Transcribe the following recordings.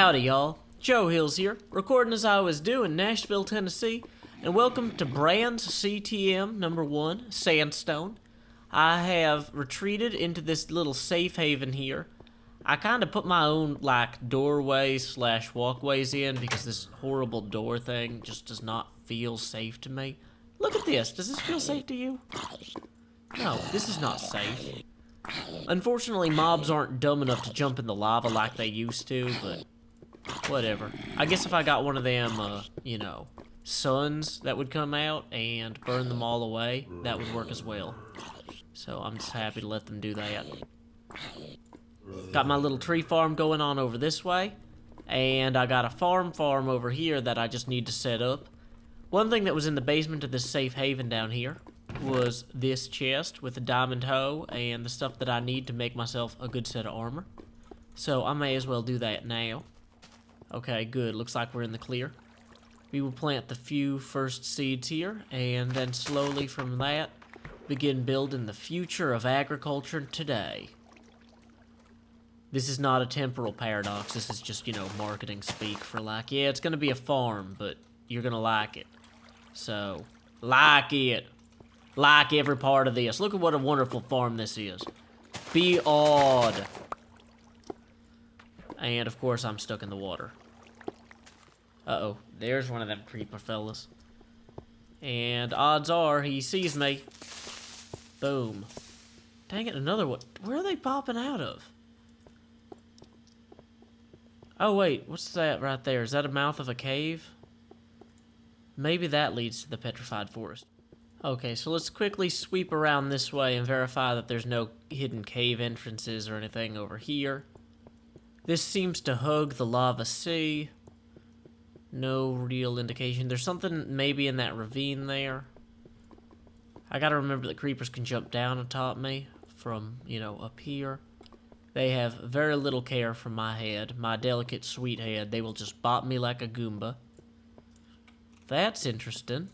Howdy, y'all. Joe Hills here, recording as I was due in Nashville, Tennessee, and welcome to bRan's CTM number 1, Sandstone. I have retreated into this little safe haven here. I kind of put my own, doorways / walkways in because this horrible door thing just does not feel safe to me. Look at this. Does this feel safe to you? No, this is not safe. Unfortunately, mobs aren't dumb enough to jump in the lava like they used to, but whatever. I guess if I got one of them, suns that would come out and burn them all away, that would work as well. So I'm just happy to let them do that. Got my little tree farm going on over this way, and I got a farm over here that I just need to set up. One thing that was in the basement of this safe haven down here was this chest with a diamond hoe and the stuff that I need to make myself a good set of armor. So I may as well do that now. Okay, good. Looks like we're in the clear. We will plant the few first seeds here, and then slowly from that, begin building the future of agriculture today. This is not a temporal paradox. This is just, marketing speak for yeah, it's going to be a farm, but you're going to like it. So, like it. Like every part of this. Look at what a wonderful farm this is. Be awed. And, of course, I'm stuck in the water. Uh-oh. There's one of them creeper fellas. And odds are he sees me. Boom. Dang it, another one. Where are they popping out of? Oh, wait. What's that right there? Is that a mouth of a cave? Maybe that leads to the petrified forest. Okay, so let's quickly sweep around this way and verify that there's no hidden cave entrances or anything over here. This seems to hug the lava sea. No real indication. There's something maybe in that ravine there. I gotta remember that creepers can jump down on top of me from, up here. They have very little care for my head, my delicate sweet head. They will just bop me like a Goomba. That's interesting.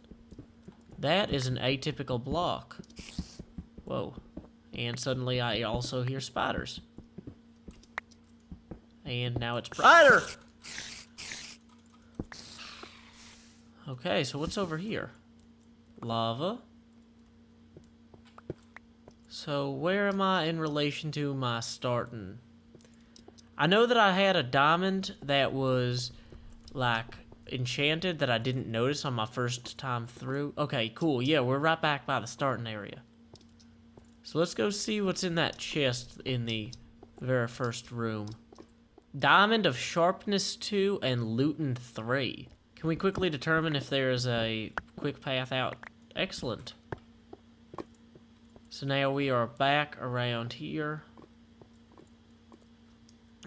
That is an atypical block. Whoa. And suddenly I also hear spiders. And now it's brighter! Okay, so what's over here? Lava. So where am I in relation to my starting? I know that I had a diamond that was, enchanted that I didn't notice on my first time through. Okay, cool. Yeah, we're right back by the starting area. So let's go see what's in that chest in the very first room. Diamond of Sharpness 2 and Lutin 3. Can we quickly determine if there is a quick path out? Excellent. So now we are back around here.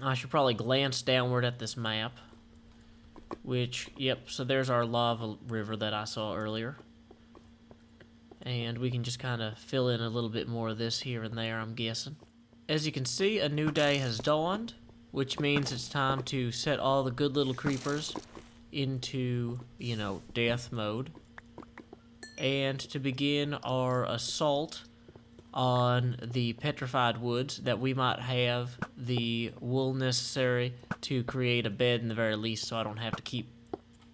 I should probably glance downward at this map. So there's our lava river that I saw earlier. And we can just kind of fill in a little bit more of this here and there, I'm guessing. As you can see, a new day has dawned, which means it's time to set all the good little creepers into, death mode. And to begin our assault on the petrified woods that we might have the wool necessary to create a bed in the very least, so I don't have to keep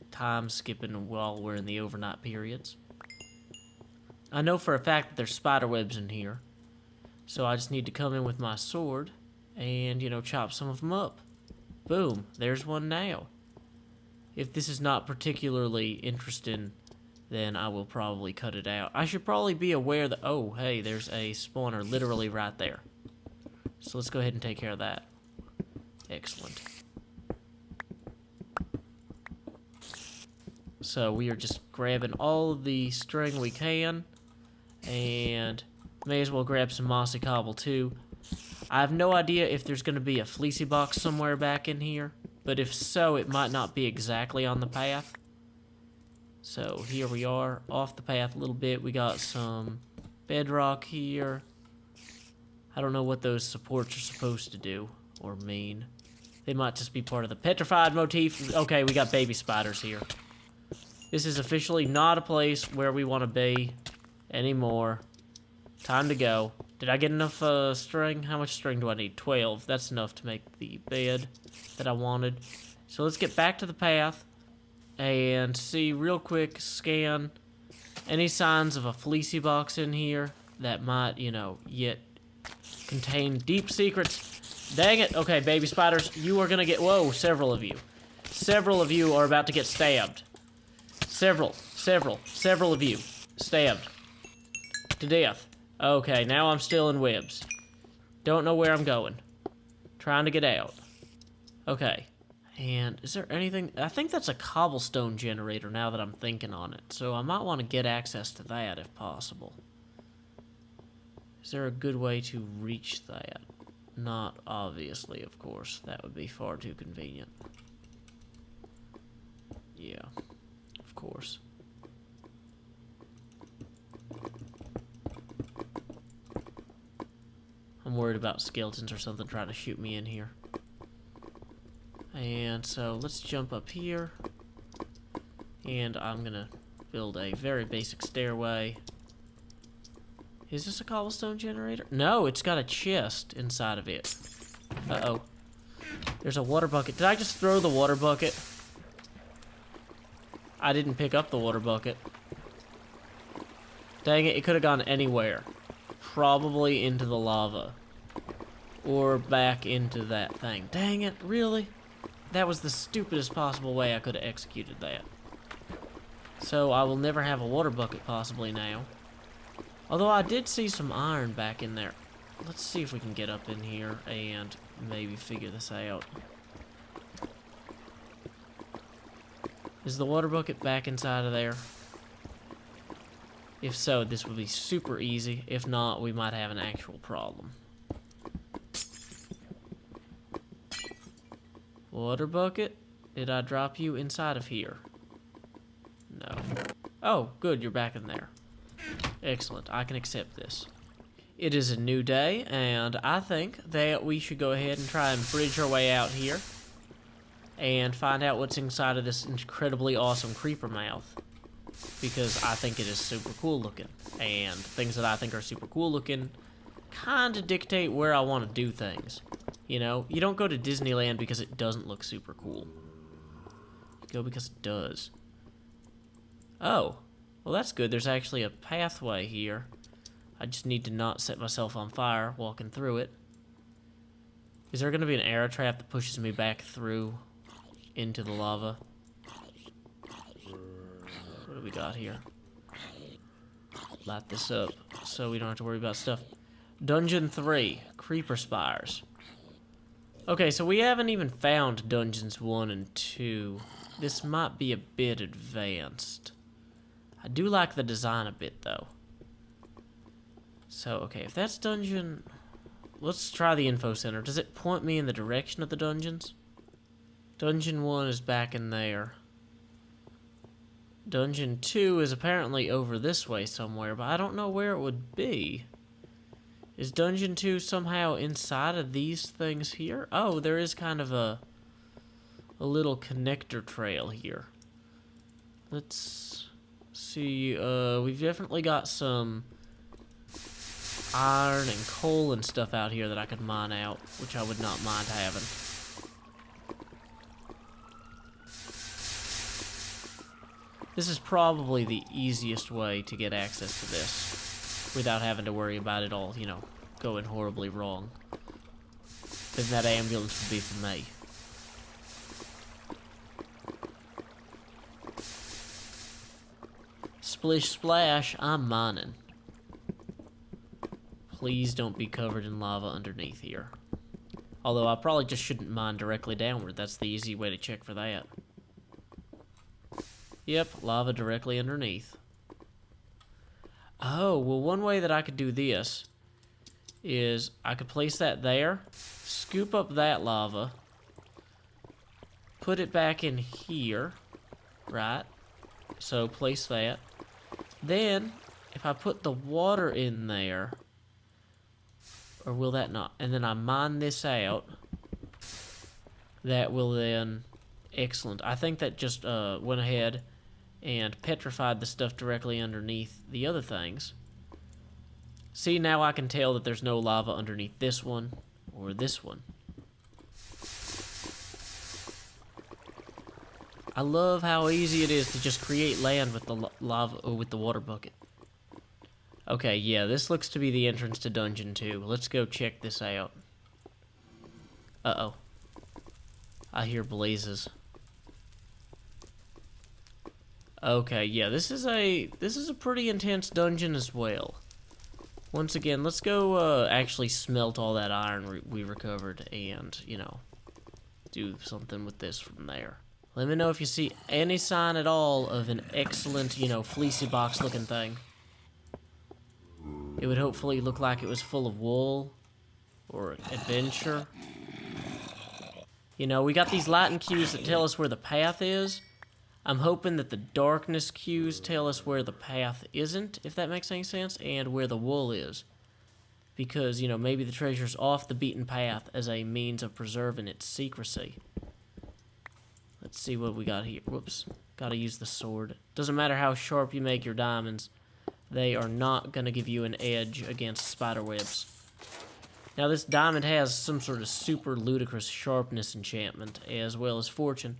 time skipping while we're in the overnight periods. I know for a fact that there's spider webs in here, so I just need to come in with my sword and, chop some of them up. Boom, there's one now. If this is not particularly interesting, then I will probably cut it out. I should probably be aware that, oh, hey, there's a spawner literally right there. So let's go ahead and take care of that. Excellent. So we are just grabbing all of the string we can, and may as well grab some mossy cobble too. I have no idea if there's going to be a fleecy box somewhere back in here, but if so, it might not be exactly on the path. So here we are, off the path a little bit. We got some bedrock here. I don't know what those supports are supposed to do or mean. They might just be part of the petrified motif. Okay, we got baby spiders here. This is officially not a place where we want to be anymore. Time to go. Did I get enough string? How much string do I need? 12. That's enough to make the bed that I wanted. So let's get back to the path and see real quick, scan any signs of a fleecy box in here that might, you know, yet contain deep secrets. Dang it. Okay, baby spiders, you are gonna get, whoa, several of you. Several of you are about to get stabbed. Several of you stabbed to death. Okay, now I'm still in webs. Don't know where I'm going. Trying to get out. Okay. And is there anything? I think that's a cobblestone generator now that I'm thinking on it. So I might want to get access to that if possible. Is there a good way to reach that? Not obviously, of course. That would be far too convenient. Yeah, of course. I'm worried about skeletons or something trying to shoot me in here. And so let's jump up here. And I'm gonna build a very basic stairway. Is this a cobblestone generator? No, it's got a chest inside of it. Uh-oh. There's a water bucket. Did I just throw the water bucket? I didn't pick up the water bucket. Dang it, it could have gone anywhere. Probably into the lava. Or back into that thing. Dang it, really? That was the stupidest possible way I could have executed that. So I will never have a water bucket possibly now. Although I did see some iron back in there. Let's see if we can get up in here and maybe figure this out. Is the water bucket back inside of there? If so, this would be super easy. If not, we might have an actual problem. Water bucket? Did I drop you inside of here? No. Oh, good, you're back in there. Excellent, I can accept this. It is a new day, and I think that we should go ahead and try and bridge our way out here and find out what's inside of this incredibly awesome creeper mouth. Because I think it is super cool looking, and things that I think are super cool looking kind of dictate where I want to do things. You know, you don't go to Disneyland because it doesn't look super cool. You go because it does. Oh, well that's good. There's actually a pathway here. I just need to not set myself on fire walking through it. Is there going to be an arrow trap that pushes me back through into the lava? What do we got here? Light this up so we don't have to worry about stuff. Dungeon 3, Creeper Spires. Okay, so we haven't even found Dungeons 1 and 2. This might be a bit advanced. I do like the design a bit, though. So, okay, if that's dungeon... Let's try the info center. Does it point me in the direction of the dungeons? Dungeon 1 is back in there. Dungeon 2 is apparently over this way somewhere, but I don't know where it would be. Is Dungeon 2 somehow inside of these things here? Oh, there is kind of a little connector trail here. Let's see. We've definitely got some iron and coal and stuff out here that I could mine out, which I would not mind having. This is probably the easiest way to get access to this without having to worry about it all, you know, going horribly wrong. Then that ambulance would be for me. Splish splash, I'm mining. Please don't be covered in lava underneath here. Although I probably just shouldn't mine directly downward. That's the easy way to check for that. Yep, lava directly underneath. Oh, well, one way that I could do this is I could place that there, scoop up that lava, put it back in here, right? So place that. Then, if I put the water in there, or will that not? And then I mine this out, that will then, excellent. I think that just went ahead and petrified the stuff directly underneath the other things. See, now I can tell that there's no lava underneath this one or this one. I love how easy it is to just create land with the lava, with the water bucket. Okay, yeah, this looks to be the entrance to Dungeon 2. Let's go check this out. Uh-oh. I hear blazes. Okay, yeah, this is a pretty intense dungeon as well. Once again, let's go actually smelt all that iron we recovered and, you know, do something with this from there. Let me know if you see any sign at all of an excellent, you know, fleecy box looking thing. It would hopefully look like it was full of wool or adventure. You know, we got these lighting cues that tell us where the path is. I'm hoping that the darkness cues tell us where the path isn't, if that makes any sense, and where the wool is. Because, you know, maybe the treasure's off the beaten path as a means of preserving its secrecy. Let's see what we got here. Whoops. Gotta use the sword. Doesn't matter how sharp you make your diamonds, they are not gonna give you an edge against spider webs. Now, this diamond has some sort of super ludicrous sharpness enchantment, as well as fortune.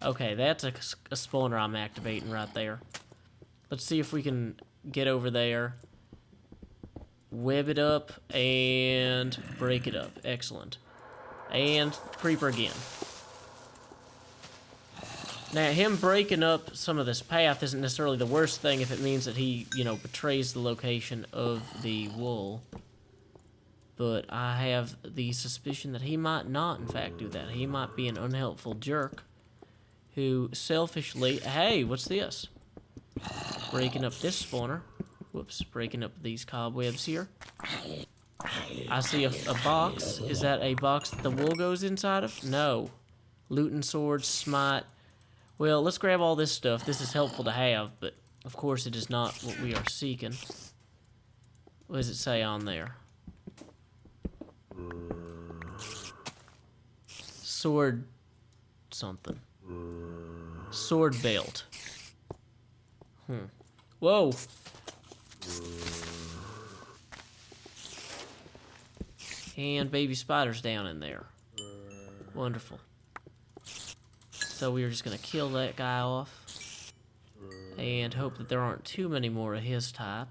Okay, that's a spawner I'm activating right there. Let's see if we can get over there, web it up, and break it up. Excellent. And creeper again. Now, him breaking up some of this path isn't necessarily the worst thing if it means that he, you know, betrays the location of the wool. But I have the suspicion that he might not, in fact, do that. He might be an unhelpful jerk who selfishly... Hey, what's this? Breaking up this spawner. Whoops, breaking up these cobwebs here. I see a box. Is that a box that the wool goes inside of? No. Looting swords, smite. Well, let's grab all this stuff. This is helpful to have, but of course it is not what we are seeking. What does it say on there? Sword something. Sword belt. Whoa. And baby spiders down in there. Wonderful. So we are just gonna kill that guy off. And hope that there aren't too many more of his type.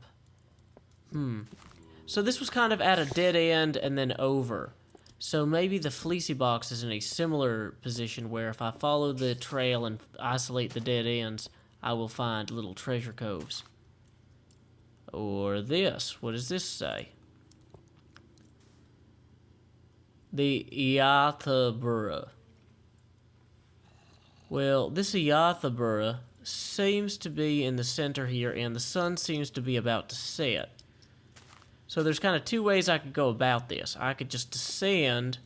So this was kind of at a dead end and then over. So maybe the fleecy box is in a similar position where if I follow the trail and isolate the dead ends, I will find little treasure coves. Or this. What does this say? The Iathabura. Well, this Iathabura seems to be in the center here, and the sun seems to be about to set. So there's kind of two ways I could go about this. I could just descend,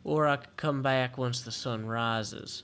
or I could come back once the sun rises.